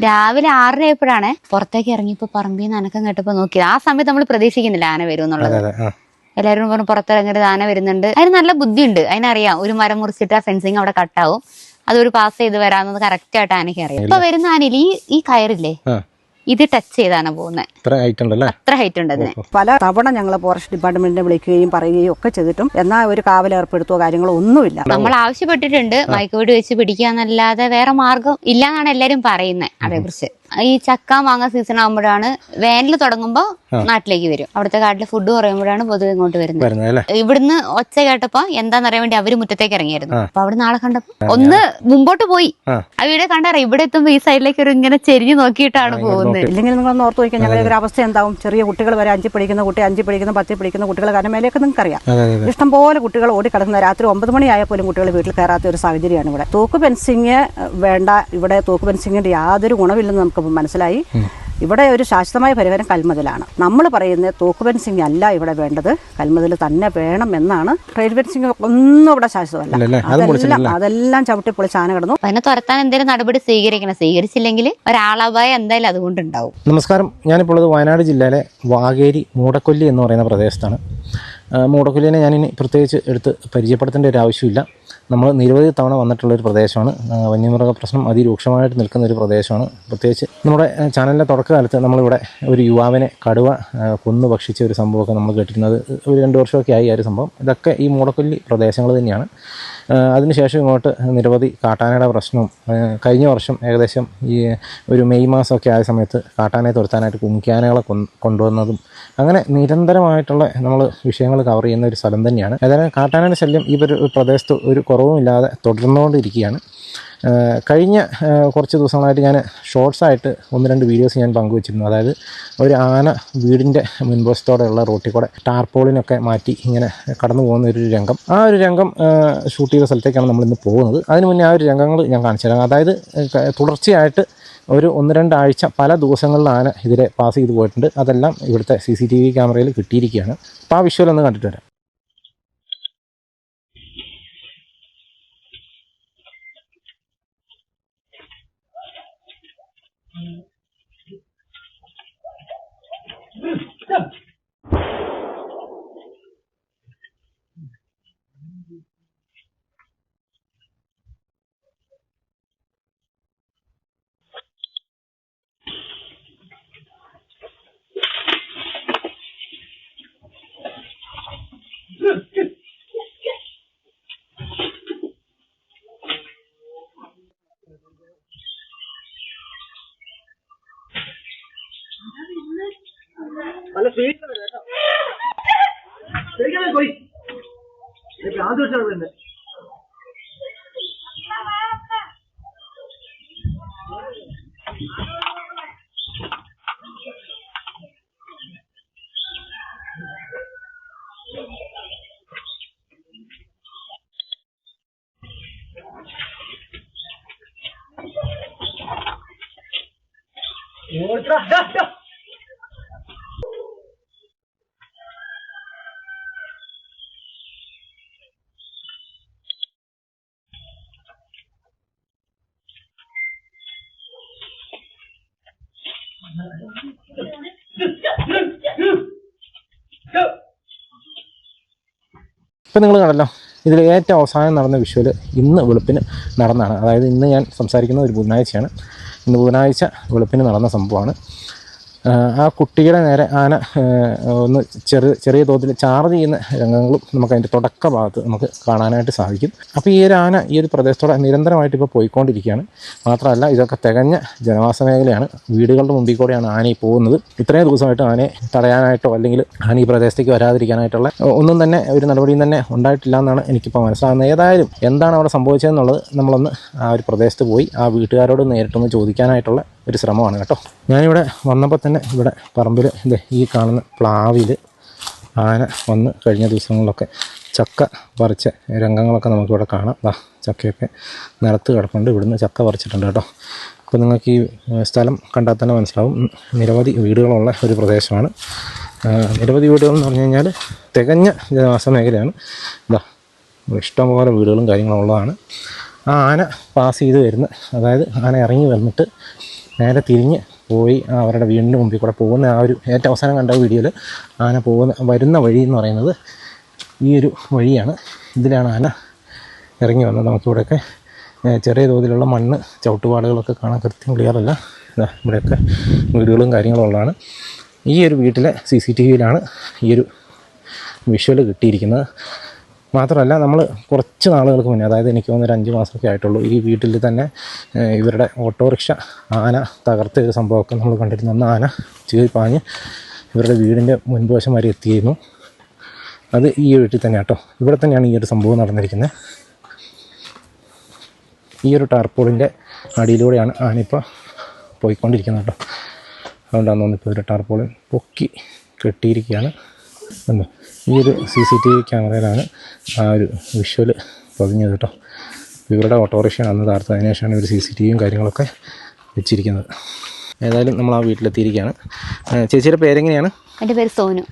രാവിലെ 6:30 ആയപ്പോഴാണ് പുറത്തേക്ക് ഇറങ്ങിയപ്പോ പറമ്പിൽ നിന്ന് അനക്കം കേട്ടപ്പോ നോക്കിയത്. ആ സമയത്ത് നമ്മൾ പ്രതീക്ഷിക്കുന്നില്ല ആന വരും എന്നുള്ളത്. എല്ലാവരും പറഞ്ഞു പുറത്തിറങ്ങിയിട്ട് ആന വരുന്നുണ്ട്. അതിന് നല്ല ബുദ്ധിയുണ്ട്, അതിനറിയാം ഒരു മരം മുറിച്ചിട്ട് ആ ഫെൻസിങ് അവിടെ കട്ടാവും, അതൊരു പാസ് ചെയ്ത് വരാമെന്നത് കറക്റ്റ് ആയിട്ട് ആനയ്ക്ക് അറിയാം. ഇപ്പൊ വരുന്ന ആനയിൽ ഈ കയറില്ലേ, ഇത് ടച്ച് ചെയ്താണ് പോകുന്നത്. അത്ര ഹൈറ്റ് ഉണ്ട് അതിന്. പല തവണ ഞങ്ങൾ ഫോറസ്റ്റ് ഡിപ്പാർട്ട്മെന്റിനെ വിളിക്കുകയും പറയുകയും ഒക്കെ ചെയ്തിട്ടും എന്നാൽ ഒരു കാവൽ ഏർപ്പെടുത്തുകയോ കാര്യങ്ങളോ ഒന്നുമില്ല. നമ്മൾ ആവശ്യപ്പെട്ടിട്ടുണ്ട് മയക്കുവെടി വെച്ച് പിടിക്കാന്നല്ലാതെ വേറെ മാർഗം ഇല്ല എന്നാണ് എല്ലാരും പറയുന്നത്. അതേക്കുറിച്ച് ഈ ചക്ക മാങ്ങ സീസൺ ആകുമ്പോഴാണ്, വേനൽ തുടങ്ങുമ്പോ നാട്ടിലേക്ക് വരും. അവിടുത്തെ കാട്ടിലെ ഫുഡ് കുറയുമ്പോഴാണ് പൊതുവെ ഇങ്ങോട്ട് വരുന്നത്. ഇവിടുന്ന് ഒച്ച കേട്ടപ്പോ എന്താണെന്നറിയാൻ വേണ്ടി അവര് മുറ്റത്തേക്ക് ഇറങ്ങിയായിരുന്നു. അപ്പൊ അവിടെ നാളെ കണ്ടപ്പോ ഒന്ന് മുമ്പോട്ട് പോയി. അവിടെ കണ്ടറിയാം, ഇവിടെ എത്തുമ്പോ ഈ സൈഡിലേക്ക് ഒരു ഇങ്ങനെ ചെരിഞ്ഞു നോക്കിയിട്ടാണ് പോകുന്നത്. ഇല്ലെങ്കിൽ നിങ്ങളൊന്ന് ഓർത്ത് നോക്കിയാൽ ഞങ്ങളുടെ ഒരു അവസ്ഥ എന്താവും. ചെറിയ കുട്ടികൾ വരെ 5 പഠിക്കുന്ന കുട്ടി, 5 പഠിക്കുന്ന 10 പഠിക്കുന്ന കുട്ടികൾ കാരണം മേലേക്ക് നിങ്ങൾക്ക് അറിയാം. ഇഷ്ടംപോലെ കുട്ടികൾ ഓടിക്കിടക്കുന്ന രാത്രി 9 മണിയായ പോലും കുട്ടികൾ വീട്ടിൽ കയറാത്ത ഒരു സാഹചര്യമാണ് ഇവിടെ. തൂക്ക് ഫെൻസിങ് വേണ്ട, ഇവിടെ തൂക്ക് ഫെൻസിങ്ങിന്റെ യാതൊരു ഗുണമില്ലെന്ന് നമുക്ക് മനസ്സിലായി. ഇവിടെ ഒരു ശാശ്വതമായ പരിഹാരം കൽമതിലാണ്. നമ്മൾ പറയുന്നത് തൂക്ക് ഫെൻസിങ് അല്ല ഇവിടെ വേണ്ടത്, കൽമതിൽ തന്നെ വേണം എന്നാണ്. ട്രെയിൽ ഫെൻസിങ് ഒന്നും ഇവിടെ ശാശ്വതമല്ല. അതെല്ലാം ചവിട്ടി പൊളിച്ച് ആന കിടന്നു. അതിനെ തുരത്താൻ എന്തെങ്കിലും നടപടി സ്വീകരിക്കണം. സ്വീകരിച്ചില്ലെങ്കിൽ ഒരാളപായം എന്തായാലും അതുകൊണ്ടുണ്ടാവും. നമസ്കാരം, ഞാനിപ്പോൾ ഉള്ളത് വയനാട് ജില്ലയിലെ വാകേരി മൂടക്കൊല്ലി എന്ന് പറയുന്ന പ്രദേശത്താണ്. മൂടക്കൊല്ലിനെ ഞാനിനി പ്രത്യേകിച്ച് എടുത്ത് പരിചയപ്പെടുത്തേണ്ട ഒരു ആവശ്യമില്ല. നമ്മൾ നിരവധി തവണ വന്നിട്ടുള്ളൊരു പ്രദേശമാണ്. വന്യമൃഗ പ്രശ്നം അതിരൂക്ഷമായിട്ട് നിൽക്കുന്ന ഒരു പ്രദേശമാണ്. പ്രത്യേകിച്ച് നമ്മുടെ ചാനലിൻ്റെ തുടക്കകാലത്ത് നമ്മളിവിടെ ഒരു യുവാവിനെ കടുവ കൊന്നു ഭക്ഷിച്ച ഒരു സംഭവമൊക്കെ നമ്മൾ കേട്ടിരുന്നത് ഒരു 2 വർഷമൊക്കെ ആയി ആ ഒരു സംഭവം. ഇതൊക്കെ ഈ മൂടക്കൊല്ലി പ്രദേശങ്ങൾ തന്നെയാണ്. അതിനുശേഷം ഇങ്ങോട്ട് നിരവധി കാട്ടാനയുടെ പ്രശ്നവും, കഴിഞ്ഞ വർഷം ഏകദേശം ഈ ഒരു മെയ് മാസമൊക്കെ ആയ സമയത്ത് കാട്ടാനയെ തുരത്താനായിട്ട് കുങ്കിയാനകളെ കൊണ്ടുവന്നതും, അങ്ങനെ നിരന്തരമായിട്ടുള്ള നമ്മൾ വിഷയങ്ങൾ കവർ ചെയ്യുന്ന ഒരു സ്ഥലം തന്നെയാണ്. ഏതായാലും കാട്ടാനയുടെ ശല്യം ഈ ഒരു പ്രദേശത്ത് ഒരു കുറവുമില്ലാതെ തുടർന്നുകൊണ്ടിരിക്കുകയാണ്. കഴിഞ്ഞ കുറച്ച് ദിവസങ്ങളായിട്ട് ഞാൻ ഷോർട്സായിട്ട് 1-2 വീഡിയോസ് ഞാൻ പങ്കുവച്ചിരുന്നു. അതായത് ഒരു ആന വീടിൻ്റെ മുൻവശത്തോടെയുള്ള റോട്ടിൽ കൂടെ ടാർപോളിനൊക്കെ മാറ്റി ഇങ്ങനെ കടന്നു പോകുന്ന ഒരു രംഗം, ആ ഒരു രംഗം ഷൂട്ട് ചെയ്ത സ്ഥലത്തേക്കാണ് നമ്മളിന്ന് പോകുന്നത്. അതിന് മുന്നേ ആ ഒരു രംഗങ്ങൾ ഞാൻ കാണിച്ചു തരാം. അതായത് തുടർച്ചയായിട്ട് ഒരു 1-2 ആഴ്ച പല ദിവസങ്ങളിൽ ആന ഇതിലെ പാസ് ചെയ്ത് പോയിട്ടുണ്ട്. അതെല്ലാം ഇവിടുത്തെ CCTV ക്യാമറയിൽ കിട്ടിയിരിക്കുകയാണ്. അപ്പോൾ ആ വിഷ്വൽ ഒന്ന് കണ്ടിട്ട് വരാം. നല്ല സ്പീഡ് പോയി ആദ്യം ഇപ്പം നിങ്ങൾ കണ്ടല്ലോ, ഇതിൽ ഏറ്റവും അവസാനം നടന്ന വിഷ്വൽ ഇന്ന് വെളുപ്പിന് നടന്നതാണ്. അതായത് ഇന്ന് ഞാൻ സംസാരിക്കുന്നത് ഒരു ബുധനാഴ്ചയാണ്. ഇന്ന് ബുധനാഴ്ച വെളുപ്പിന് നടന്ന സംഭവമാണ്. ആ കുട്ടിയുടെ നേരെ ആന ഒന്ന് ചെറിയ തോതിൽ ചാർജ് ചെയ്യുന്ന രംഗങ്ങളും നമുക്ക് അതിൻ്റെ തുടക്ക ഭാഗത്ത് നമുക്ക് കാണാനായിട്ട് സാധിക്കും. അപ്പോൾ ഈ ഒരു ആന ഈ ഒരു പ്രദേശത്തോടെ നിരന്തരമായിട്ട് ഇപ്പോൾ പോയിക്കൊണ്ടിരിക്കുകയാണ്. മാത്രമല്ല ഇതൊക്കെ തികഞ്ഞ ജനവാസ മേഖലയാണ്. വീടുകളുടെ മുമ്പിൽ കൂടെയാണ് ആന ഈ പോകുന്നത്. ഇത്രയും ദിവസമായിട്ട് ആനയെ തടയാനായിട്ടോ അല്ലെങ്കിൽ ആന ഈ പ്രദേശത്തേക്ക് വരാതിരിക്കാനായിട്ടുള്ള ഒന്നും തന്നെ ഒരു നടപടിയും തന്നെ ഉണ്ടായിട്ടില്ല എന്നാണ് എനിക്കിപ്പോൾ മനസ്സിലാകുന്നത്. ഏതായാലും എന്താണ് അവിടെ സംഭവിച്ചതെന്നുള്ളത് നമ്മളൊന്ന് ആ ഒരു പ്രദേശത്ത് പോയി ആ വീട്ടുകാരോട് നേരിട്ടൊന്ന് ചോദിക്കാനായിട്ടുള്ള ഒരു ശ്രമമാണ് കേട്ടോ. ഞാനിവിടെ വന്നപ്പോൾ തന്നെ ഇവിടെ പറമ്പിൽ ഈ കാണുന്ന പ്ലാവിൽ ആന വന്ന് കഴിഞ്ഞ ദിവസങ്ങളിലൊക്കെ ചക്ക പറിച്ച രംഗങ്ങളൊക്കെ നമുക്കിവിടെ കാണാം. ചക്കയൊക്കെ നിലത്ത് കിടപ്പുണ്ട്. ഇവിടുന്ന് ചക്ക പറിച്ചിട്ടുണ്ട് കേട്ടോ. അപ്പോൾ നിങ്ങൾക്ക് ഈ സ്ഥലം കണ്ടാൽ തന്നെ മനസ്സിലാവും, നിരവധി വീടുകളുള്ള ഒരു പ്രദേശമാണ്. നിരവധി വീടുകളെന്ന് പറഞ്ഞു കഴിഞ്ഞാൽ തികഞ്ഞ ജനവാസ മേഖലയാണ്. ഇഷ്ടംപോലെ വീടുകളും കാര്യങ്ങളും ഉള്ളതാണ്. ആ ആന പാസ് ചെയ്ത് വരുന്ന, അതായത് ആന ഇറങ്ങി വന്നിട്ട് നേരെ തിരിഞ്ഞ് പോയി അവരുടെ വീടിൻ്റെ മുമ്പിൽ കൂടെ പോകുന്ന ആ ഒരു ഏറ്റവും അവസാനം കണ്ട വീഡിയോയിൽ ആന വരുന്ന വഴി എന്ന് പറയുന്നത് ഈ ഒരു വഴിയാണ്. ഇതിലാണ് ആന ഇറങ്ങി വന്നത്. നമുക്കിവിടെയൊക്കെ ചെറിയ തോതിലുള്ള മണ്ണ് ചവിട്ടുപാടുകളൊക്കെ കാണാൻ കൃത്യം ക്ലിയറല്ല. ഇവിടെയൊക്കെ വീടുകളും കാര്യങ്ങളും ഉള്ളതാണ്. ഈ ഒരു വീട്ടിലെ CCTVയിലാണ് ഈ ഒരു വിഷ്വൽ കിട്ടിയിരിക്കുന്നത്. മാത്രമല്ല നമ്മൾ കുറച്ച് നാളുകൾക്ക് മുന്നേ, അതായത് എനിക്ക് തോന്നുന്നൊരു 5 മാസമൊക്കെ ആയിട്ടുള്ളൂ, ഈ വീട്ടിൽ തന്നെ ഇവരുടെ ഓട്ടോറിക്ഷ ആന തകർത്ത ഒരു സംഭവമൊക്കെ നമ്മൾ കണ്ടിരുന്നു. അന്ന് ആന ചീറിപ്പാഞ്ഞ് ഇവരുടെ വീടിൻ്റെ മുൻവശം വരെ എത്തിയിരുന്നു. അത് ഈ വീട്ടിൽ തന്നെ കേട്ടോ. ഇവിടെ തന്നെയാണ് ഈ ഒരു സംഭവം നടന്നിരിക്കുന്നത്. ഈ ഒരു ടാർപോളിൻ്റെ അടിയിലൂടെയാണ് ആനിപ്പോൾ പോയിക്കൊണ്ടിരിക്കുന്നത് കേട്ടോ. അതുകൊണ്ടാണ് തോന്നിപ്പോൾ ഒരു ടാർപോളിൻ പൊക്കി കെട്ടിയിരിക്കുകയാണ്. ഈ ഒരു CCTV ക്യാമറയിലാണ് ആ ഒരു വിഷ്വൽ പതിഞ്ഞത് കേട്ടോ. ഇവരുടെ ഓട്ടോറിക്ഷയാണ് അന്ന് താർത്ത്. അതിന് ശേഷമാണ് ഇവർ CCTVയും കാര്യങ്ങളൊക്കെ വെച്ചിരിക്കുന്നത്. ഏതായാലും നമ്മൾ ആ വീട്ടിലെത്തിയിരിക്കുകയാണ്. ചേച്ചിയുടെ പേരെങ്ങനെയാണ്? എൻ്റെ പേര് സോനു.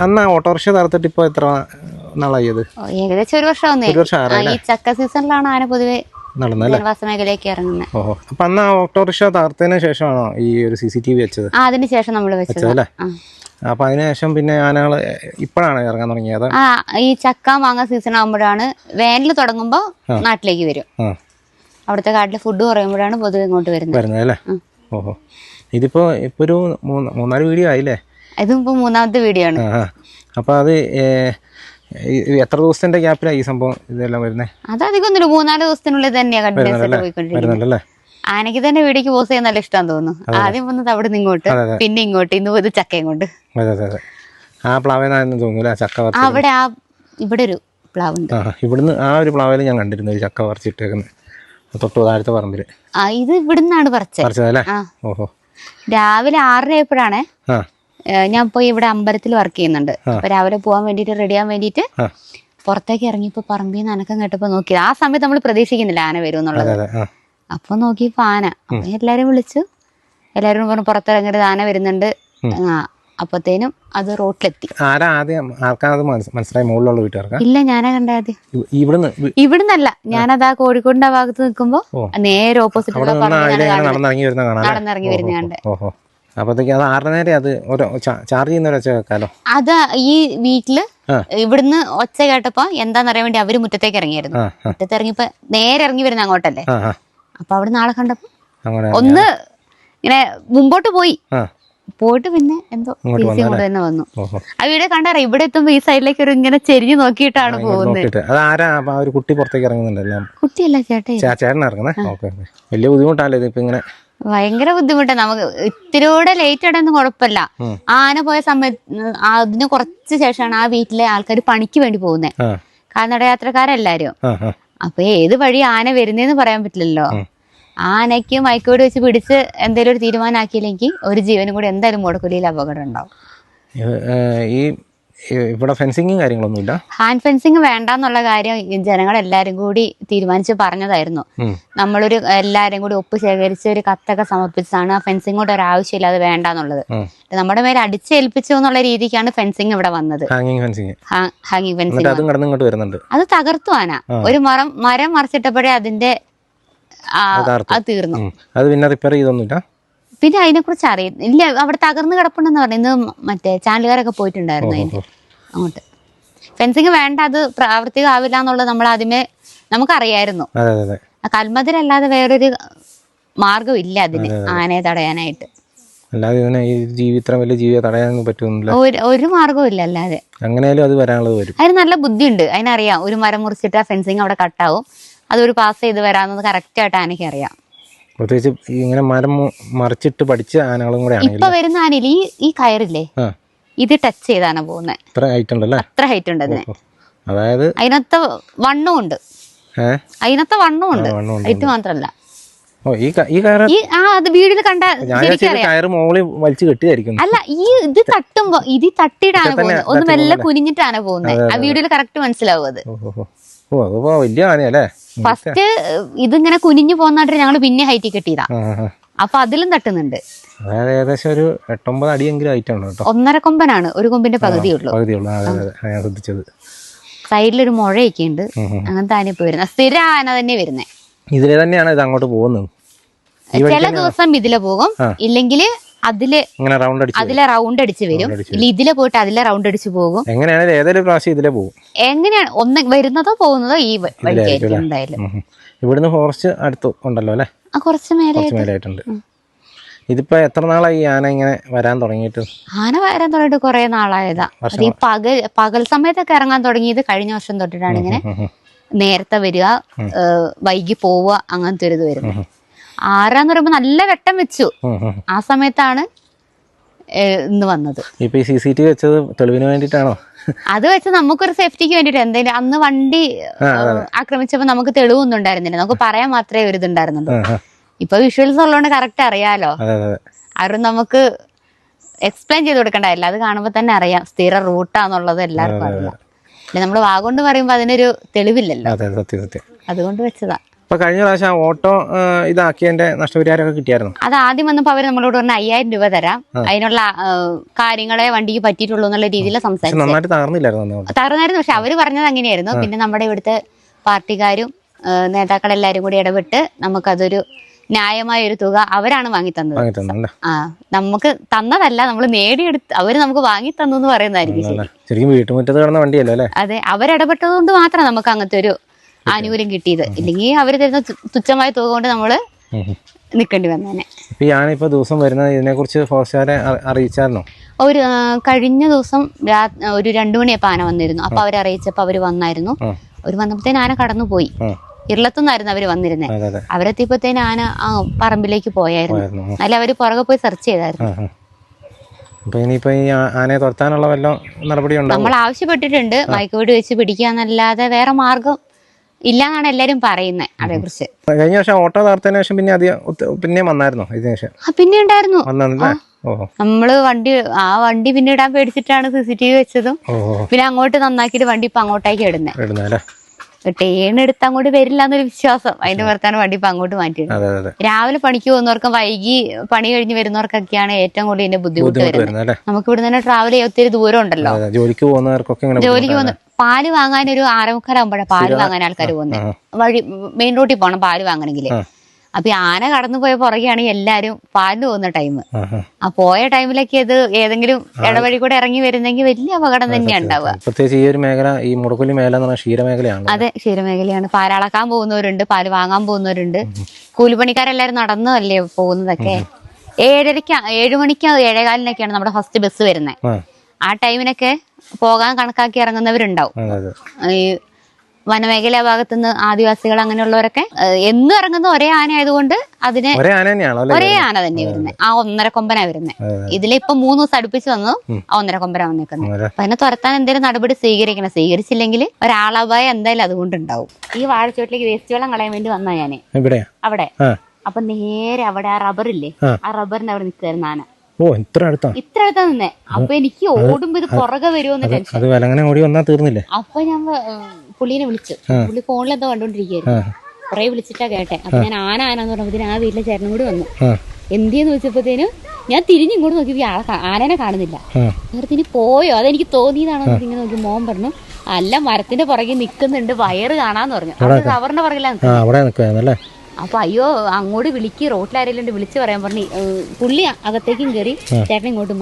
അന്ന് ആ ഓട്ടോറിക്ഷ താർത്തിട്ട് ഇപ്പോൾ എത്ര നാളായി? അത് ഏകദേശം 1 വർഷം. ഈ ചക്ക സീസണിലാണ് ആന പൊതുവെ ജനവാസ മേഖലയിലേക്ക് ഇറങ്ങുന്നത്. ഓഹോ. അപ്പം അന്ന് ആ ഓട്ടോറിക്ഷ താർത്തതിന് ശേഷമാണോ ഈ ഒരു CCTV വെച്ചത്? അതിന് ശേഷം നമ്മൾ വെച്ചത് അല്ലേ? അപ്പം അതിനുശേഷം പിന്നെ ആനകൾ ഇപ്പോഴാണ് ഇറങ്ങാൻ തുടങ്ങിയത്? ഈ ചക്ക മാങ്ങ സീസൺ ആകുമ്പോഴാണ്. വേനൽ തുടങ്ങുമ്പോൾ നാട്ടിലേക്ക് വരും. അവിടുത്തെ കാട്ടിലെ ഫുഡ് കുറയുമ്പോഴാണ് പൊതുവെ ഇങ്ങോട്ട് വരുന്നത് അല്ലേ? ഓഹോ. ഇതിപ്പോ ഒരു 3-4 വീഡിയോ ആയില്ലേ? ഇതിപ്പോ 3ാമത്തെ വീഡിയോ ആണ്. അപ്പൊ അത് എത്ര ദിവസത്തിന്റെ ഗ്യാപ്പിലാണ് ഈ സംഭവം ഇതെല്ലാം വരുന്നത്? അത് അധികം 3-4 ദിവസത്തിനുള്ളിൽ തന്നെയാണ് കണ്ടിന്യൂസ് ആയിട്ട് പോയിക്കൊണ്ടിരിക്കുന്നത്. ആനയ്ക്ക് തന്നെ വീഡിയോക്ക് പോസ്റ്റ് ചെയ്യാൻ നല്ല ഇഷ്ടം തോന്നുന്നു. ആദ്യം വന്നത് അവിടെ നിന്ന് ഇങ്ങോട്ട്, പിന്നെ ഇങ്ങോട്ട്, ഇന്ന് പോയത് ചക്കയും കൊണ്ട്. ആ പ്ലാവെന്ന് തോന്നുന്നു ചക്ക. അവിടെ ഇവിടെ ഒരു പ്ലാവുണ്ട്. ഇവിടുന്ന് ആ ഒരു പ്ലാവിൽ ഞാൻ കണ്ടിരുന്നു ഒരു ചക്ക പറിച്ചിട്ടേക്കുന്നത് തൊട്ട് താഴത്തെ പറമ്പില്. ഇത് ഇവിടുന്നാണ് പറിച്ചതല്ലേ? ഓഹോ. രാവിലെ 6:30 ആയപ്പോഴാണ് ഞാൻ പോയി ഇവിടെ അമ്പലത്തിൽ വർക്ക് ചെയ്യുന്നുണ്ട്. അപ്പൊ രാവിലെ പോകാൻ വേണ്ടിട്ട് റെഡിയാൻ വേണ്ടിട്ട് പുറത്തേക്ക് ഇറങ്ങിയപ്പോ പറമ്പിൽ നിന്ന് അനക്കം കേട്ടപ്പോ നോക്കിയത്. ആ സമയത്ത് നമ്മൾ പ്രതീക്ഷിക്കുന്നില്ല ആന വരും എന്നുള്ളത്. അപ്പൊ നോക്കിയപ്പോ ആന. അപ്പൊ എല്ലാരും വിളിച്ചു, എല്ലാരും പറഞ്ഞു പുറത്തിറങ്ങരുത്, ആന വരുന്നുണ്ട്. അപ്പത്തേനും അത് റോട്ടിലെത്തി. ഇല്ല, ഞാനാ കണ്ട ആദ്യം. ഇവിടുന്നല്ല, ഞാനതാ കോഴിക്കോടിന്റെ ഭാഗത്ത് നിൽക്കുമ്പോ നേരെ ഓപ്പോസിറ്റ് നടന്നിറങ്ങി വരുന്ന കണ്ടേ. അത് ഈ വീട്ടില് ഇവിടുന്ന് ഒച്ച കേട്ടപ്പോ എന്താന്നറിയാൻ വേണ്ടി അവര് മുറ്റത്തേക്ക് ഇറങ്ങിയായിരുന്നു. മുറ്റത്ത് ഇറങ്ങിയപ്പോ നേരെ ഇറങ്ങി വരുന്ന അങ്ങോട്ടല്ലേ. അപ്പൊ അവിടെ നാളെ കണ്ടപ്പോ ഒന്ന് ഇങ്ങനെ മുമ്പോട്ട് പോയിട്ട് പിന്നെ എന്തോ തിരിച്ചു കൊണ്ട് തന്നെ വന്നു. ആ വീഡിയോ കണ്ടറിയാം. ഇവിടെ എത്തുമ്പോ ഈ സൈഡിലേക്ക് ഒരു ഇങ്ങനെ ചെരിഞ്ഞു നോക്കിയിട്ടാണ് പോകുന്നത്. കുട്ടിയല്ല, ചേട്ടൻ ഇറങ്ങുന്നത്. വലിയ ബുദ്ധിമുട്ടല്ലേ ഇതിപ്പോ ഇങ്ങനെ? ഭയങ്കര ബുദ്ധിമുട്ടാണ്. നമുക്ക് ഇത്തിരിയൂടെ ലേറ്റ് ആയിട്ടൊന്നും കുഴപ്പമില്ല. ആന പോയ സമയത്ത് അതിന് കുറച്ച് ശേഷമാണ് ആ വീട്ടിലെ ആൾക്കാർ പണിക്ക് വേണ്ടി പോകുന്നത്, കാൽനടയാത്രക്കാരെല്ലാരും. അപ്പൊ ഏത് വഴി ആന വരുന്നേന്ന് പറയാൻ പറ്റില്ലല്ലോ. ആനയ്ക്ക് മയക്കുവെടി വെച്ച് പിടിച്ച് എന്തെങ്കിലും ഒരു തീരുമാനമാക്കിയില്ലെങ്കിൽ ഒരു ജീവനും കൂടി എന്തായാലും മൂടക്കൊല്ലിയിൽ അപകടം ഉണ്ടാവും. ഇവിടെ ഫെൻസിങ്ങും കാര്യങ്ങളൊന്നുമില്ല. ഹാൻഡ് ഫെൻസിങ് വേണ്ടെന്നുള്ള കാര്യം ജനങ്ങളെല്ലാരും കൂടി തീരുമാനിച്ച് പറഞ്ഞതായിരുന്നു. നമ്മളൊരു എല്ലാരും കൂടി ഒപ്പ് ശേഖരിച്ച് ഒരു കത്തൊക്കെ സമർപ്പിച്ചാണ് ആ ഫെൻസിങ് കൊണ്ട് ഒരു ആവശ്യമില്ല, അത് വേണ്ടെന്നുള്ളത്. നമ്മുടെ മേലെ അടിച്ചേൽപ്പിച്ചു എന്നുള്ള രീതിക്കാണ് ഫെൻസിങ് ഇവിടെ വന്നത്. ഹാങ്ങിങ് ഫെൻസിങ് അത് തകർത്തു ആന. ഒരു മരം മറിച്ചിട്ടപ്പോഴേ അതിന്റെ അത് തീർന്നു. അത് പിന്നെ റിപ്പയർ ചെയ്തൊന്നുമില്ല. പിന്നെ അതിനെ കുറിച്ച് അറിയില്ല. അവിടെ തകർന്ന് കിടപ്പുണ്ടെന്ന് പറഞ്ഞു. ഇന്ന് മറ്റേ ചാനലുകാരൊക്കെ പോയിട്ടുണ്ടായിരുന്നു അതിന്റെ അങ്ങോട്ട്. ഫെൻസിങ് വേണ്ട, അത് പ്രാവർത്തികമാവില്ല എന്നുള്ളത് നമ്മൾ ആദ്യമേ നമുക്കറിയായിരുന്നു. കൽമതിലല്ലാതെ വേറൊരു മാർഗം ഇല്ല അതിന് ആനയെ തടയാനായിട്ട്. ഒരു മാർഗവും ഇല്ല അല്ലാതെ. അതിന് നല്ല ബുദ്ധിയുണ്ട്, അതിനറിയാം. ഒരു മരം മുറിച്ചിട്ട് ആ ഫെൻസിങ് അവിടെ കട്ടാവും, അതൊരു പാസ് ചെയ്ത് വരാമെന്നത് കറക്റ്റ് ആയിട്ട് ആനയ്ക്ക് അറിയാം. പ്രത്യേകിച്ച് ഇങ്ങനെ മരം മറിച്ചിട്ട് പഠിച്ച ആനകളും കൂടെ ഇപ്പൊ വരുന്ന ആനയിൽ ഈ കയറില്ലേ, ഇത് ടച്ച് ചെയ്താണ് പോകുന്നത്. അത്ര ഹൈറ്റ് ഉണ്ടല്ലേ? അത്ര ഹൈറ്റ് ഉണ്ട് അതിന്. അതായത് അതിനകത്ത് വണ്ണവും ഉണ്ട്. ഹൈറ്റ് മാത്രല്ല. അത് വീടിൽ കണ്ട അല്ല, ഇത് തട്ടുമ്പോ ഇത് തട്ടിയിട്ടാണ് പോകുന്നത്. ഒന്ന് മെല്ലെ കുനിഞ്ഞിട്ടാണ് പോകുന്നത്. ആ വീഡിയോയിൽ കറക്റ്റ് മനസ്സിലാവും അത്. ഫസ്റ്റ് ഇതിങ്ങനെ കുനിഞ്ഞു പോകുന്നായിട്ട് ഞങ്ങള് പിന്നെ ഹൈറ്റ് കെട്ടിയതാ. അപ്പൊ അതിലും തട്ടുന്നുണ്ട്. ഏകദേശം ഒരു 8-9 അടിയെങ്കിലും ഹൈറ്റ് ഉണ്ട് കേട്ടോ. 1.5 കൊമ്പനാണ്, ഒരു കൊമ്പിന്റെ പകുതിയുള്ളൂ. സൈഡിലൊരു മുഴയൊക്കെ ഉണ്ട്. അങ്ങനത്തെ ആന ഇപ്പൊ വരുന്നത് സ്ഥിര ആന തന്നെ വരുന്നേ. ഇതിലെ തന്നെയാണ് ഇത് അങ്ങോട്ട് പോകുന്നത്. ചില ദിവസം ഇതിലെ പോകും, ഇല്ലെങ്കിൽ അതിലെ റൗണ്ട് അടിച്ച് വരും, ഇല്ല ഇതിലെ പോയിട്ട് അതിലെ റൗണ്ട് അടിച്ച് പോകും. എങ്ങനെയാണ് ഏതൊരു പ്രാവശ്യം ഇതിലെ പോകും? എങ്ങനെയാണ് ഒന്ന് വരുന്നതോ പോകുന്നതോ ഈ വഴിക്കായിരിക്കും എന്തായാലും. ഇവിടുന്ന് ഫോറസ്റ്റ് അടുത്ത് ഉണ്ടല്ലോ അല്ലെ? കുറച്ച് മേലായിട്ടുണ്ട്. ഇതിപ്പോ എത്ര നാളായി ആന ഇങ്ങനെ വരാൻ തുടങ്ങിയിട്ട്? ആന വരാൻ തുടങ്ങിയിട്ട് കുറെ നാളായതാ. അത് ഈ പകൽ സമയത്തൊക്കെ ഇറങ്ങാൻ തുടങ്ങിയത് കഴിഞ്ഞ വർഷം തൊട്ടിട്ടാണ്. ഇങ്ങനെ നേരത്തെ വരിക, വൈകി പോവുക, അങ്ങനത്തെ ഒരു ഇത് വരുന്നത്. ആരാന്ന് പറയുമ്പോ നല്ല വെട്ടം വെച്ചു, ആ സമയത്താണ് ഇന്ന് വന്നത്. ഇപ്പൊ ഈ CCTV വെച്ചത് തെളിവിന് വേണ്ടിട്ടാണോ? അത് വെച്ച് നമുക്കൊരു സേഫ്റ്റിക്ക് വേണ്ടിട്ട്. എന്തായാലും അന്ന് വണ്ടി ആക്രമിച്ചപ്പോ നമുക്ക് തെളിവൊന്നും ഉണ്ടായിരുന്നില്ല, നമുക്ക് പറയാൻ മാത്രമേ ഒരു ഇതുണ്ടായിരുന്നുള്ളൂ. ഇപ്പൊ വിഷ്വൽസ് ഉള്ളതുകൊണ്ട് കറക്റ്റ് അറിയാലോ, ആരും നമുക്ക് എക്സ്പ്ലെയിൻ ചെയ്ത് കൊടുക്കണ്ടായില്ല. അത് കാണുമ്പോ തന്നെ അറിയാം സ്ഥിര റൂട്ടാന്നുള്ളത് എല്ലാവർക്കും അറിയാം. അല്ലെ നമ്മള് വാഗോണ്ട് പറയുമ്പോ അതിനൊരു തെളിവില്ലല്ലോ, അതുകൊണ്ട് വെച്ചതാ. ഇപ്പൊ കഴിഞ്ഞ പ്രാവശ്യം ഓട്ടോ ഇതാക്കിയതിന്റെ നഷ്ടപരിഹാരമൊക്കെ കിട്ടിയായിരുന്നു. അത് ആദ്യം വന്നപ്പോ അവര് നമ്മളോട് പറഞ്ഞ 5000 രൂപ തരാം, അതിനുള്ള കാര്യങ്ങളെ വണ്ടിക്ക് പറ്റിയിട്ടുള്ളൂ എന്നുള്ള രീതിയിൽ സംസാരിച്ചു. നന്നായിട്ട് തകർന്നായിരുന്നു. പക്ഷെ അവര് പറഞ്ഞത് അങ്ങനെയായിരുന്നു. പിന്നെ നമ്മുടെ ഇവിടുത്തെ പാർട്ടിക്കാരും നേതാക്കളെല്ലാരും കൂടി ഇടപെട്ട് നമുക്കതൊരു ന്യായമായ ഒരു തുക അവരാണ് വാങ്ങി തന്നത്. നമുക്ക് തന്നതല്ല, നമ്മൾ നേടിയെടുത്ത് അവര് നമുക്ക് വാങ്ങി തന്നു എന്ന് പറയുന്നതായിരിക്കും ശരിക്കും. വീട്ടുമുറ്റത്ത് കിടന്ന വണ്ടിയല്ലോ അല്ലേ? അതെ, അവരിടപെട്ടത് കൊണ്ട് മാത്രം നമുക്ക് അങ്ങനത്തെ ഒരു ആനുകൂല്യം കിട്ടിയത്. ഇല്ലെങ്കിൽ അവര് തരുന്ന തുച്ഛമായ തുക കൊണ്ട് നമ്മള് നിക്കേണ്ടി വന്നേനെ. ഞാനിപ്പോ ദിവസം വരുന്നത് ഇതിനെ കുറിച്ച് ഫോറസ്റ്റുകാരെ അറിയിച്ചായിരുന്നോ? ഒരു കഴിഞ്ഞ ദിവസം ഒരു 2 മണിയപ്പോ ആന വന്നിരുന്നു. അപ്പൊ അവരെ അറിയിച്ചപ്പോ അവര് വന്നായിരുന്നു. അവര് വന്നപ്പോഴത്തേന് ആന കടന്നുപോയി. ഇർളത്തുനിന്നായിരുന്നു അവര് വന്നിരുന്നത്. അവരെത്തിയപ്പോഴത്തേന് ആന പറമ്പിലേക്ക് പോയായിരുന്നു. അതിൽ അവര് പുറകെ പോയി സെർച്ച് ചെയ്തായിരുന്നു. നമ്മൾ ആവശ്യപ്പെട്ടിട്ടുണ്ട് മയക്കുവെടി വെച്ച് പിടിക്കാന്നല്ലാതെ വേറെ മാർഗം ഇല്ലാന്നാണ് എല്ലാരും പറയുന്നത്. അതേക്കുറിച്ച് കഴിഞ്ഞ വർഷം ഓട്ടോ തകർത്തതിന് ശേഷം പിന്നെ വന്നായിരുന്നോ? പിന്നെ ഉണ്ടായിരുന്നു. നമ്മള് വണ്ടി പിന്നെ ഇടാൻ പേടിച്ചിട്ടാണ് CCTV വെച്ചതും. പിന്നെ അങ്ങോട്ട് നന്നാക്കിയിട്ട് വണ്ടി ഇപ്പൊ അങ്ങോട്ടേക്ക് ഇടുന്നത്. എടുത്ത് അങ്ങോട്ട് വരില്ല എന്നൊരു വിശ്വാസം അതിന്റെ പുറത്താണ് വണ്ടി ഇപ്പൊ അങ്ങോട്ട് മാറ്റിയിടുന്നത്. രാവിലെ പണിക്ക് പോകുന്നവർക്കും വൈകി പണി കഴിഞ്ഞ് വരുന്നവർക്കൊക്കെയാണ് ഏറ്റവും കൂടുതൽ ഇതിന്റെ ബുദ്ധിമുട്ട് വരുന്നത്. നമുക്ക് ഇവിടെ തന്നെ ട്രാവൽ ചെയ്യാൻ ഒത്തിരി ദൂരം ഉണ്ടല്ലോ. ജോലിക്ക് പോകുന്ന പാല് വാങ്ങാൻ ഒരു 6:45 ആകുമ്പോഴാണ് പാല് വാങ്ങാൻ ആൾക്കാർ പോകുന്നത്. വഴി മെയിൻ റോഡിൽ പോകണം പാല് വാങ്ങണമെങ്കിൽ. അപ്പൊ ആന കടന്നു പോയ പുറകെയാണെങ്കിൽ എല്ലാരും പാലിന് പോകുന്ന ടൈം. ആ പോയ ടൈമിലൊക്കെ ഇത് ഏതെങ്കിലും ഇടവഴി കൂടെ ഇറങ്ങി വരുന്നെങ്കിൽ വലിയ അപകടം തന്നെയാണ് ഉണ്ടാവുക. പ്രത്യേകിച്ച് ഈ ഒരു മേഖല, ഈ മുടക്കൊല്ലി മേഖല ക്ഷീരമേഖലയാണ്. അതെ, ക്ഷീരമേഖലയാണ്. പാലളക്കാൻ പോകുന്നവരുണ്ട്, പാല് വാങ്ങാൻ പോകുന്നവരുണ്ട്. കൂലിപ്പണിക്കാരെല്ലാരും നടന്നല്ലേ പോകുന്നതൊക്കെ. 7 മണിക്ക് 7:15 നമ്മുടെ ഫസ്റ്റ് ബസ് വരുന്നത്. ആ ടൈമിനൊക്കെ പോകാൻ കണക്കാക്കി ഇറങ്ങുന്നവരുണ്ടാവും. ഈ വനമേഖല ഭാഗത്തുനിന്ന് ആദിവാസികൾ അങ്ങനെയുള്ളവരൊക്കെ എന്നും ഇറങ്ങുന്ന ഒരേ ആന ആയതുകൊണ്ട് അതിന് ഒരേ ആന തന്നെ വരുന്നത്. ആ 1.5 കൊമ്പനാ വരുന്നത്. ഇതിലിപ്പോ 3 ദിവസം അടുപ്പിച്ച് വന്നു ആ 1.5 കൊമ്പനാ വന്നേക്കുന്നത്. അപ്പൊ അതിനെ തുരത്താൻ എന്തെങ്കിലും നടപടി സ്വീകരിക്കണം. സ്വീകരിച്ചില്ലെങ്കിൽ ഒരാളപായം എന്തായാലും അതുകൊണ്ടുണ്ടാവും. ഈ വാഴച്ചോട്ടിലേക്ക് വേസ്റ്റ് വെള്ളം കളയാൻ വേണ്ടി വന്നാ ഞാന് അവിടെ. അപ്പൊ നേരെ അവിടെ ആ റബ്ബറില്ലേ, ആ റബ്ബറിന്റെ അവിടെ നിൽക്കായിരുന്നു ആന. ഇത്ര അടുത്താ നിന്നേ. അപ്പൊ എനിക്ക് ഓടുമ്പോ ഇത് പുറകെ വരുമോന്ന് ടെൻഷൻ. അപ്പൊ ഞാൻ പുള്ളിനെ വിളിച്ചു. പുള്ളി ഫോണിൽ എന്തോ കണ്ടോണ്ടിരിക്കുകയായിരുന്നു. കുറെ വിളിച്ചിട്ടാ കേട്ടെ. അപ്പൊ ഞാൻ ആനാന്ന് പറഞ്ഞപ്പോ ആ വീട്ടിലെ ചേട്ടനും കൂടി വന്നു. എന്തിയെന്ന് വെച്ചപ്പോഴത്തേനും ഞാൻ തിരിഞ്ഞിങ്ങോട്ട് നോക്കിയപ്പോ ആനനെ കാണുന്നില്ല. നേരത്തിന് പോയോ അതെനിക്ക് തോന്നിയതാണോ ഇങ്ങനെ നോക്കി. മോൻ പറഞ്ഞു അല്ല, മരത്തിന്റെ പുറകെ നിക്കുന്നുണ്ട്, വയറ് കാണാന്ന് പറഞ്ഞു. കവറിന്റെ പുറകിലാണ്. അപ്പൊ അയ്യോ അങ്ങോട്ട് വിളിക്ക്, റോട്ടിലാരെങ്കിലും വിളിച്ച് പറയാൻ പറഞ്ഞു. പുള്ളി അകത്തേക്കും കയറി, ചേട്ടൻ ഇങ്ങോട്ടും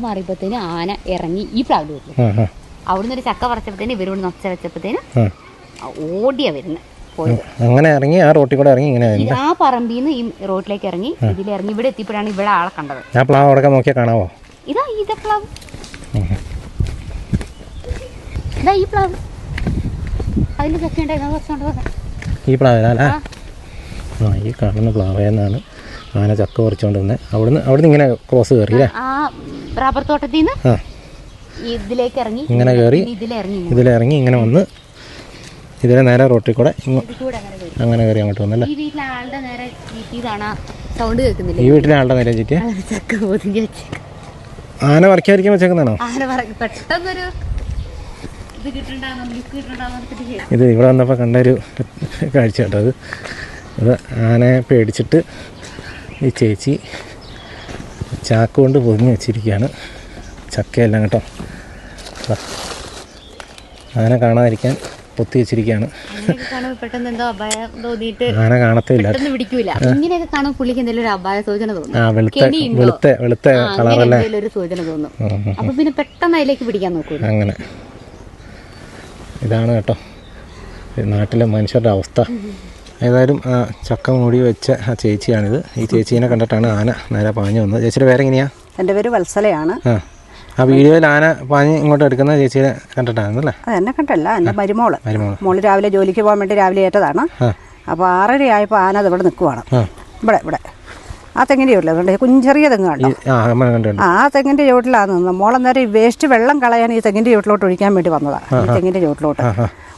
മാറിയപ്പോഴത്തേനും ആന ഇറങ്ങി ഈ പ്ലാവിന്റെ വീട്ടില്. അവിടുന്ന് ഒരു ചക്ക പറിച്ചപ്പോഴത്തേനും ഇവരോട് നൊച്ച വെച്ചപ്പോഴത്തേനും ഓടിയാ വരുന്നത്. അങ്ങനെ ഇറങ്ങി ആ റോട്ടിൽ കൂടെ ഇറങ്ങി ഇങ്ങനെ ആ പറമ്പിന്ന് ഈ റോട്ടിലേക്ക് ഇറങ്ങി ഇതിലിറങ്ങി ഇവിടെ എത്തിയപ്പോഴാണ് ഇവിടെ ആളെ കണ്ടത്. ആ പ്ലാവ് അവിടെ നോക്കിയാൽ കാണാവോ? ഇതാ പ്ലാവ്, ഇതാ ഈ പ്ലാവ്. അതിൽ ചക്ക ഉണ്ടായിരുന്നു, കുറച്ചുകൊണ്ട് ഈ പ്ലാവിലല്ലേ? ഈ കാണുന്ന പ്ലാവേന്നാണ് ആന ചക്ക പറിച്ചുകൊണ്ടിരുന്നത്. അവിടുന്ന് ഇങ്ങനെ ക്രോസ് കയറി അല്ലേ? ആ റബ്ബർ തോട്ടത്തിൽ നിന്ന് ഇതിലേക്ക് ഇറങ്ങി, ഇങ്ങനെ കയറി ഇതിലിറങ്ങി ഇങ്ങനെ വന്ന് ഇതിലെ നേരെ റോട്ടിൽ കൂടെ അങ്ങനെ കയറി അങ്ങോട്ട് വന്നല്ലേ? ഈ വീട്ടിലെ ആളുടെ നേരെ ചീറ്റിയതാണ് സൗണ്ട് കേൾക്കുന്നില്ല. ഈ വീട്ടിലെ ആളുടെ നേരെ ചീറ്റിയ ചക്ക പൊതിഞ്ഞ് വെച്ചേക്ക. ആന പറിക്കാതിരിക്കാൻ വെച്ചേക്കുന്നതാണോ? പെട്ടെന്നൊരു ഇത് ഇവിടെ വന്നപ്പോൾ കണ്ടൊരു കാഴ്ച കേട്ടോ. അത് ആനയെ പേടിച്ചിട്ട് ഈ ചേച്ചി ചാക്ക് കൊണ്ട് പൊതിഞ്ഞ് വെച്ചിരിക്കുകയാണ് ചക്കയെല്ലാം കേട്ടോ. ആന കാണാതിരിക്കാൻ പൊത്തി വെച്ചിരിക്കുകയാണ്. അങ്ങനെയൊക്കെ കാണുമ്പോൾ പെട്ടെന്ന് എന്തോ അപായം തോന്നിയിട്ട് ആന കാണത്തില്ല, പെട്ടെന്ന് പിടിക്കൂല. ഇങ്ങനെയൊക്കെ കാണുമ്പോൾ പുള്ളിക്ക് എന്തെങ്കിലും ഒരു അപായ സൂചന തോന്നും, വെളുത്ത കളറല്ലേ ഒരു സൂചന തോന്നും. അപ്പൊ പിന്നെ പെട്ടെന്ന് അതിലേക്ക് പിടിക്കാൻ നോക്കൂ. അങ്ങനെ ഇതാണ് കേട്ടോ നാട്ടിലെ മനുഷ്യരുടെ അവസ്ഥ. ഏതായാലും ചക്ക മൂടി വെച്ച ആ ചേച്ചിയാണിത്. ഈ ചേച്ചീനെ കണ്ടിട്ടാണ് ആന നേരെ പാഞ്ഞു വന്നത്. ചേച്ചിയുടെ പേരെങ്ങനെയാ? എൻ്റെ പേര് വത്സലയാണ്. ആ വീഡിയോയിൽ ആന പാഞ്ഞ് ഇങ്ങോട്ട് എടുക്കുന്ന ചേച്ചിയെ കണ്ടിട്ടാണല്ലേ? അത് എന്നെ കണ്ടല്ല, എൻ്റെ മോള് രാവിലെ ജോലിക്ക് പോകാൻ വേണ്ടി രാവിലെ ഏറ്റതാണ്. അപ്പോൾ 6:30 ആയപ്പോൾ ആന അത് ഇവിടെ നിൽക്കുവാണ്. ഇവിടെ ആ തെങ്ങിൻ്റെ ചോട്ടിൽ അതുകൊണ്ട് കുഞ്ചെറിയ തെങ്ങ് കണ്ടോ? ആ തെങ്ങിൻ്റെ ചോട്ടിലാണ് നിന്നത്. മോളന്നേരം ഈ വേസ്റ്റ് വെള്ളം കളയാൻ ഈ തെങ്ങിൻ്റെ ചോട്ടിലോട്ട് ഒഴിക്കാൻ വേണ്ടി വന്നതാണ്. ഈ തെങ്ങിൻ്റെ ചോട്ടിലോട്ട്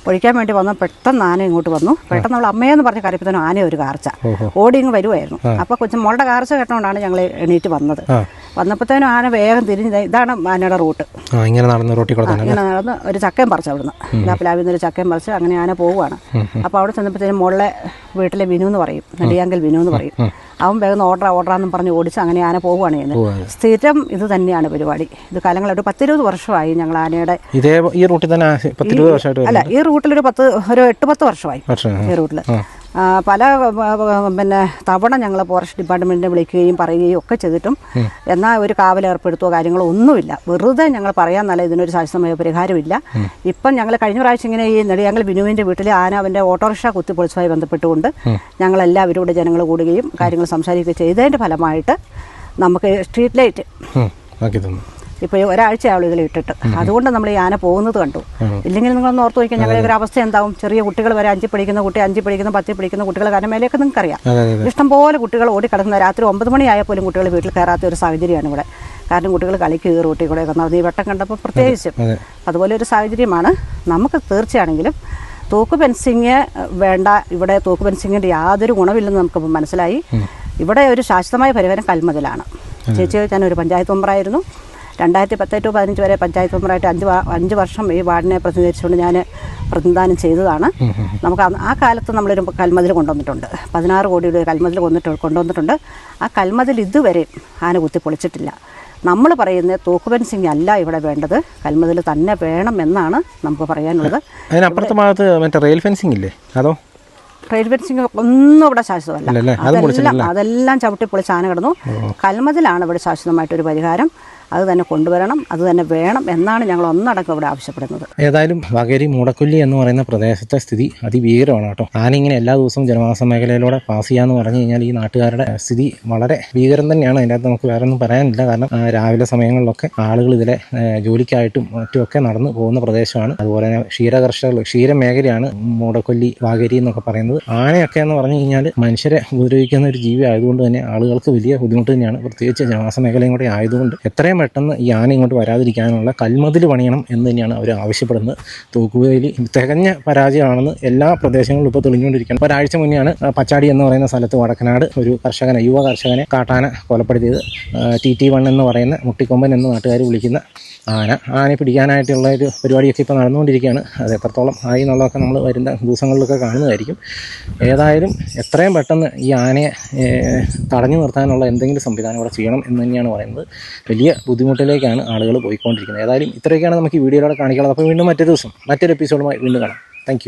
ഒഴിക്കാൻ വേണ്ടി വന്ന പെട്ടെന്ന് ആന ഇങ്ങോട്ട് വന്നു. പെട്ടെന്ന് നമ്മൾ അമ്മയെന്ന് പറഞ്ഞ് കരപ്പത്തനും ആന ഒരു കാർച്ച ഓടി ഇങ്ങ് വരുമായിരുന്നു. അപ്പോൾ മോളുടെ കാർച്ച കേട്ടോണ്ടാണ് ഞങ്ങൾ എണീറ്റ് വന്നത്. വന്നപ്പോഴത്തേനും ആന വേഗം തിരിഞ്ഞ് ഇതാണ് ആനയുടെ റൂട്ട്. ഇങ്ങനെ നടന്ന് ഒരു ചക്കയും പറിച്ചു അവിടുന്ന്, പ്ലാവിൽ നിന്ന് ഒരു ചക്കയും പറിച്ച് അങ്ങനെ ആന പോവുകയാണ്. അപ്പോൾ അവിടെ ചെന്നപ്പോഴത്തേനും മോളെ വീട്ടിലെ വിനു എന്ന് പറയും, നെടിയാങ്കൽ വിനു എന്ന് പറയും. അവൻ വേഗം ഓർഡറാന്നും പറഞ്ഞ് ഓടിച്ച് അങ്ങനെ ആന പോവുകയാണ് ചെയ്യുന്നത്. സ്ഥിരം ഇത് തന്നെയാണ് പരിപാടി. ഇത് കാലങ്ങളൊരു 10-20 വർഷമായി ഞങ്ങൾ ആനയുടെ ഈ റൂട്ടിൽ തന്നെ. അല്ല, ഈ റൂട്ടിലൊരു 8-10 വർഷമായി ഈ റൂട്ടിൽ. പല തവണ ഞങ്ങൾ ഫോറസ്റ്റ് ഡിപ്പാർട്ട്മെൻറ്റിനെ വിളിക്കുകയും പറയുകയും ഒക്കെ ചെയ്തിട്ടും എന്നാൽ ഒരു കാവലേർപ്പെടുത്തുകയോ കാര്യങ്ങളോ ഒന്നുമില്ല. വെറുതെ ഞങ്ങൾ പറയാൻ ഇതിനൊരു ശാശ്വതമായ പരിഹാരമില്ല. ഇപ്പം ഞങ്ങൾ കഴിഞ്ഞ പ്രാവശ്യം ഇങ്ങനെ ഈ നെടിയാങ്കൽ ബിനുവിൻ്റെ വീട്ടിൽ ആന അവൻ്റെ ഓട്ടോറിക്ഷ കുത്തിപ്പൊളിച്ചതുമായി ബന്ധപ്പെട്ടുകൊണ്ട് ഞങ്ങളെല്ലാവരും കൂടെ ജനങ്ങൾ കൂടുകയും കാര്യങ്ങൾ സംസാരിക്കുകയും ചെയ്തതിൻ്റെ ഫലമായിട്ട് നമുക്ക് സ്ട്രീറ്റ് ലൈറ്റ് ഇപ്പോൾ ഒരാഴ്ചയാവുള്ളൂ ഇതിൽ ഇട്ടിട്ട്. അതുകൊണ്ട് നമ്മൾ ഈ ആന പോകുന്നത് കണ്ടു. ഇല്ലെങ്കിൽ നിങ്ങളൊന്ന് ഓർത്ത് നോക്കിയാൽ ഞങ്ങളുടെ ഒരു അവസ്ഥ എന്താവും. ചെറിയ കുട്ടികൾ വരെ 5 പഠിക്കുന്ന കുട്ടി, 5 പഠിക്കുന്ന 10 പഠിക്കുന്ന കുട്ടികൾ കാരണം മേലെയൊക്കെ നിങ്ങൾക്കറിയാം. ഇഷ്ടംപോലെ കുട്ടികൾ ഓടിക്കിടക്കുന്ന രാത്രി 9 മണിയായാൽ പോലും കുട്ടികൾ വീട്ടിൽ കയറാത്ത ഒരു സാഹചര്യമാണ് ഇവിടെ. കാരണം കുട്ടികൾ കളിക്കുക റൂട്ടിൽ കൂടെ നടന്ന് ഈ വെട്ടം കണ്ടപ്പോൾ പ്രത്യേകിച്ചും അതുപോലെ ഒരു സാഹചര്യമാണ്. നമുക്ക് തീർച്ചയാണെങ്കിലും തൂക്ക് ഫെൻസിങ് വേണ്ട. ഇവിടെ തൂക്ക് ഫെൻസിങ്ങിൻ്റെ യാതൊരു ഗുണമില്ലെന്ന് നമുക്കിപ്പോൾ മനസ്സിലായി. ഇവിടെ ഒരു ശാശ്വതമായ പരിഹാരം കൽമതിലാണ്. ചേച്ചി ഞാനൊരു പഞ്ചായത്ത് മെമ്പറായിരുന്നു. 2010 to 15 വരെ പഞ്ചായത്ത് മെമ്പറായിട്ട് 5 വർഷം ഈ വാർഡിനെ പ്രതിനിധീകരിച്ചുകൊണ്ട് ഞാൻ പ്രതിനിധാനം ചെയ്തതാണ്. നമുക്ക് ആ കാലത്ത് നമ്മളൊരു കൽമതിൽ കൊണ്ടുവന്നിട്ടുണ്ട്. 16 കോടിയുടെ ഒരു കൽമതിൽ കൊണ്ടുവന്നിട്ടുണ്ട്. ആ കൽമതിൽ ഇതുവരെ ആന കുത്തിപ്പൊളിച്ചിട്ടില്ല. നമ്മൾ പറയുന്നത് തൂക്ക് ഫെൻസിങ് അല്ല ഇവിടെ വേണ്ടത്, കൽമതിൽ തന്നെ വേണം എന്നാണ് നമുക്ക് പറയാനുള്ളത്. അതിനപ്പുറത്തെ ഭാഗത്ത് മറ്റേ റെയിൽ ഫെൻസിങ് ഇല്ലേ? അതോ റെയിൽ ഫെൻസിങ് ഒന്നും ഇവിടെ ശാശ്വതമല്ല. അതെല്ലാം ചവിട്ടി പൊളിച്ച് ആന കിടന്നു. കൽമതിലാണ് ഇവിടെ ശാശ്വതമായിട്ടൊരു പരിഹാരം. അത് തന്നെ കൊണ്ടുവരണം, അത് തന്നെ വേണം എന്നാണ് ഞങ്ങൾ ഒന്നടക്കം ഇവിടെ ആവശ്യപ്പെടുന്നത്. ഏതായാലും വാകേരി മൂടക്കൊല്ലി എന്ന് പറയുന്ന പ്രദേശത്തെ സ്ഥിതി അതിഭീകരമാണ് കേട്ടോ. ആനിങ്ങനെ എല്ലാ ദിവസവും ജനവാസ മേഖലയിലൂടെ പാസ് ചെയ്യാന്ന് പറഞ്ഞു കഴിഞ്ഞാൽ ഈ നാട്ടുകാരുടെ സ്ഥിതി വളരെ ഭീകരം തന്നെയാണ്. അതിൻ്റെ അകത്ത് നമുക്ക് വേറെ ഒന്നും പറയാനില്ല. കാരണം രാവിലെ സമയങ്ങളിലൊക്കെ ആളുകൾ ഇതിലെ ജോലിക്കായിട്ടും മറ്റുമൊക്കെ നടന്നു പോകുന്ന പ്രദേശമാണ്. അതുപോലെ തന്നെ ക്ഷീരമേഖലയാണ് മൂടക്കൊല്ലി വാകേരി എന്നൊക്കെ പറയുന്നത്. ആനയൊക്കെ എന്ന് പറഞ്ഞു കഴിഞ്ഞാൽ മനുഷ്യരെ ഉപദ്രവിക്കുന്ന ഒരു ജീവി ആയതുകൊണ്ട് തന്നെ ആളുകൾക്ക് വലിയ ബുദ്ധിമുട്ട് തന്നെയാണ്. പ്രത്യേകിച്ച് ജനവാസ മേഖലയും കൂടെ ആയതുകൊണ്ട് എത്രയും പെട്ടെന്ന് ഈ ആന ഇങ്ങോട്ട് വരാതിരിക്കാനുള്ള കൽമതിൽ പണിയണം എന്ന് തന്നെയാണ് അവർ ആവശ്യപ്പെടുന്നത്. തൂക്കുവേലി തികഞ്ഞ പരാജയമാണെന്ന് എല്ലാ പ്രദേശങ്ങളിലും ഇപ്പോൾ തെളിഞ്ഞുകൊണ്ടിരിക്കുകയാണ്. ഒരാഴ്ച മുന്നെയാണ് പച്ചാടി എന്ന് പറയുന്ന സ്ഥലത്ത് വടക്കനാട് ഒരു യുവ കർഷകനെ കാട്ടാന കൊലപ്പെടുത്തിയത്. TT1 എന്ന് പറയുന്ന മുട്ടിക്കൊമ്പൻ എന്ന് നാട്ടുകാർ വിളിക്കുന്ന ആനയെ പിടിക്കാനായിട്ടുള്ള ഒരു പരിപാടിയൊക്കെ ഇപ്പോൾ നടന്നുകൊണ്ടിരിക്കുകയാണ്. അത് എത്രത്തോളം ആയി എന്നുള്ളതൊക്കെ നമ്മൾ വരുന്ന ദിവസങ്ങളിലൊക്കെ കാണുന്നതായിരിക്കും. ഏതായാലും എത്രയും പെട്ടെന്ന് ഈ ആനയെ തടഞ്ഞു നിർത്താനുള്ള എന്തെങ്കിലും സംവിധാനം ഇവിടെ ചെയ്യണം എന്ന് തന്നെയാണ് പറയുന്നത്. വലിയ ബുദ്ധിമുട്ടിലേക്കാണ് ആളുകൾ പോയിക്കൊണ്ടിരിക്കുന്നത്. ഏതായാലും ഇത്രയൊക്കെയാണ് നമുക്ക് ഈ വീഡിയോയിലൂടെ കാണിക്കാനുള്ളത്. അപ്പോൾ വീണ്ടും മറ്റൊരു ദിവസം മറ്റൊരു എപ്പിസോഡുമായി വീണ്ടും കാണാം.